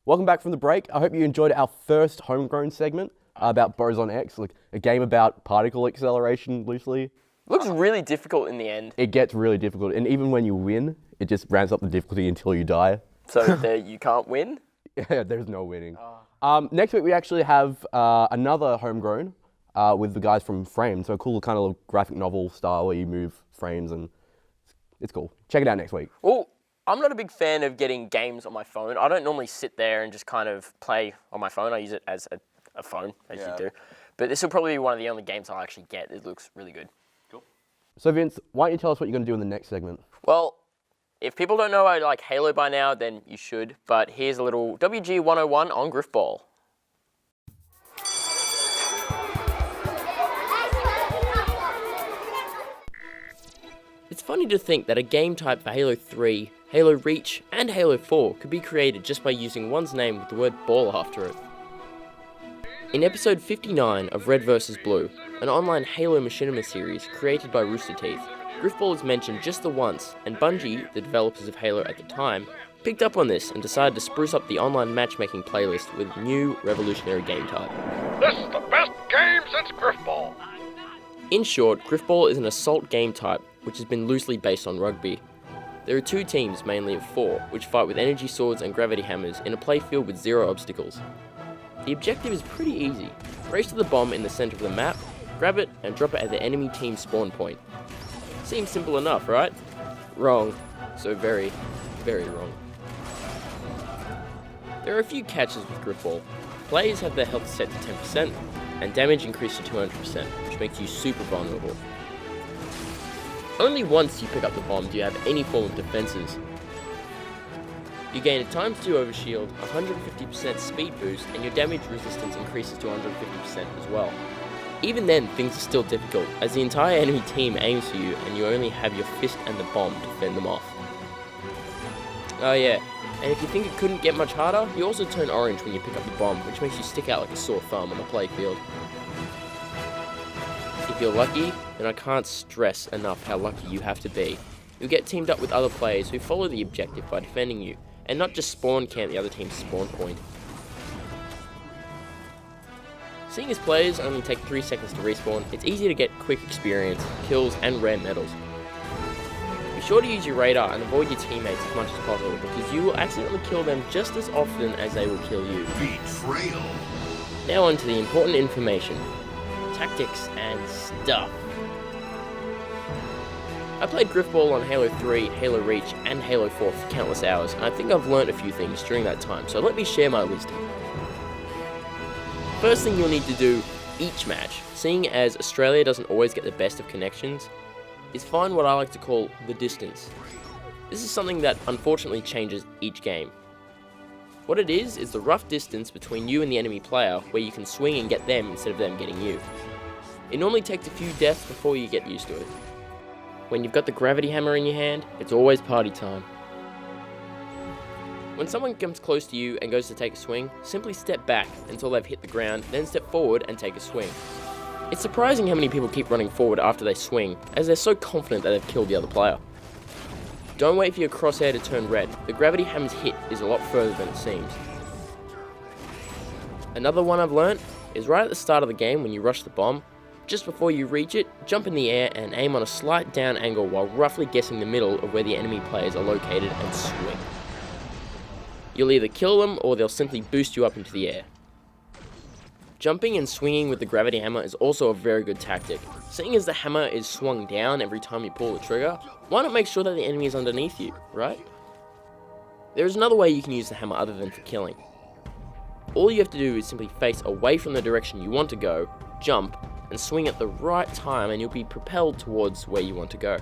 Welcome back from the break. I hope you enjoyed our first homegrown segment about Boson X, like a game about particle acceleration loosely. Looks really difficult in the end. It gets really difficult, and even when you win, it just ramps up the difficulty until you die. So there you can't win? Yeah, there's no winning. Next week we actually have another homegrown with the guys from Frame, so a cool kind of graphic novel style where you move frames, and it's cool. Check it out next week. Well, I'm not a big fan of getting games on my phone. I don't normally sit there and just kind of play on my phone. I use it as a phone, as you do. But this will probably be one of the only games I'll actually get. It looks really good. Cool. So Vince, why don't you tell us what you're going to do in the next segment? Well, if people don't know I like Halo by now, then you should. But here's a little WG 101 on Griffball. It's funny to think that a game type for Halo 3, Halo Reach, and Halo 4 could be created just by using one's name with the word ball after it. In episode 59 of Red vs. Blue, an online Halo machinima series created by Rooster Teeth, Griffball is mentioned just the once, and Bungie, the developers of Halo at the time, picked up on this and decided to spruce up the online matchmaking playlist with a new revolutionary game type. This is the best game since Griffball. In short, Griffball is an assault game type which has been loosely based on rugby. There are two teams, mainly of 4, which fight with energy swords and gravity hammers in a playfield with 0 obstacles. The objective is pretty easy. Race to the bomb in the center of the map, grab it, and drop it at the enemy team's spawn point. Seems simple enough, right? Wrong. So very, very wrong. There are a few catches with Griffball. Players have their health set to 10%, and damage increased to 200%, which makes you super vulnerable. Only once you pick up the bomb do you have any form of defenses. You gain a ×2 overshield, 150% speed boost, and your damage resistance increases to 150% as well. Even then, things are still difficult, as the entire enemy team aims for you and you only have your fist and the bomb to fend them off. Oh yeah, and if you think it couldn't get much harder, you also turn orange when you pick up the bomb, which makes you stick out like a sore thumb on the playfield. If you're lucky, then I can't stress enough how lucky you have to be. You'll get teamed up with other players who follow the objective by defending you, and not just spawn camp the other team's spawn point. Seeing as players only take 3 seconds to respawn, it's easy to get quick experience, kills, and rare medals. Be sure to use your radar and avoid your teammates as much as possible, because you will accidentally kill them just as often as they will kill you. Betrayal. Now on to the important information. Tactics and stuff. I played Griffball on Halo 3, Halo Reach, and Halo 4 for countless hours, and I think I've learnt a few things during that time, so let me share my wisdom. First thing you'll need to do each match, seeing as Australia doesn't always get the best of connections, is find what I like to call the distance. This is something that unfortunately changes each game. What it is the rough distance between you and the enemy player where you can swing and get them instead of them getting you. It normally takes a few deaths before you get used to it. When you've got the gravity hammer in your hand, it's always party time. When someone comes close to you and goes to take a swing, simply step back until they've hit the ground, then step forward and take a swing. It's surprising how many people keep running forward after they swing, as they're so confident that they've killed the other player. Don't wait for your crosshair to turn red. The gravity hammer's hit is a lot further than it seems. Another one I've learnt is right at the start of the game when you rush the bomb, just before you reach it, jump in the air and aim on a slight down angle while roughly guessing the middle of where the enemy players are located and swing. You'll either kill them or they'll simply boost you up into the air. Jumping and swinging with the gravity hammer is also a very good tactic. Seeing as the hammer is swung down every time you pull the trigger, why not make sure that the enemy is underneath you, right? There is another way you can use the hammer other than for killing. All you have to do is simply face away from the direction you want to go, jump, and swing at the right time and you'll be propelled towards where you want to go.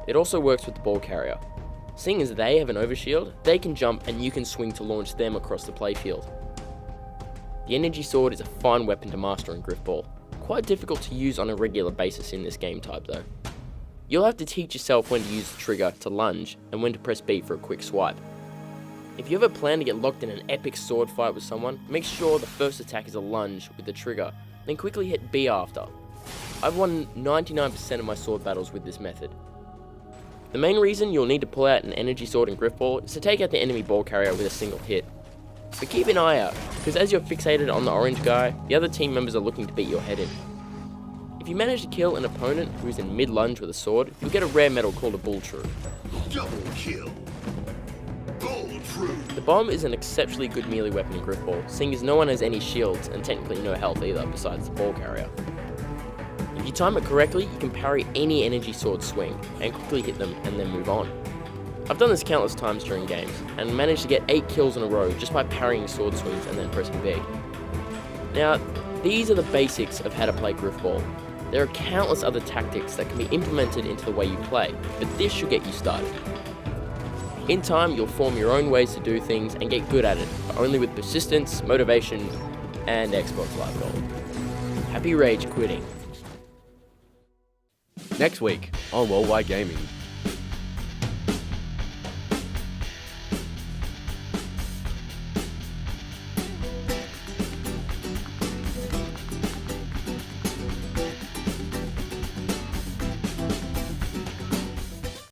It also works with the ball carrier. Seeing as they have an overshield, they can jump and you can swing to launch them across the playfield. The energy sword is a fine weapon to master in Griffball. Quite difficult to use on a regular basis in this game type though. You'll have to teach yourself when to use the trigger to lunge and when to press B for a quick swipe. If you ever plan to get locked in an epic sword fight with someone, make sure the first attack is a lunge with the trigger, then quickly hit B after. I've won 99% of my sword battles with this method. The main reason you'll need to pull out an energy sword in Griffball is to take out the enemy ball carrier with a single hit. But keep an eye out, because as you're fixated on the orange guy, the other team members are looking to beat your head in. If you manage to kill an opponent who's in mid-lunge with a sword, you'll get a rare medal called a Bull True. Double kill. Bull True. The bomb is an exceptionally good melee weapon in Griffball, seeing as no one has any shields and technically no health either besides the ball carrier. If you time it correctly, you can parry any energy sword swing and quickly hit them and then move on. I've done this countless times during games and managed to get 8 kills in a row just by parrying sword swings and then pressing B. Now, these are the basics of how to play Griffball. There are countless other tactics that can be implemented into the way you play, but this should get you started. In time, you'll form your own ways to do things and get good at it, but only with persistence, motivation, and Xbox Live Gold. Happy rage quitting. Next week on Worldwide Gaming.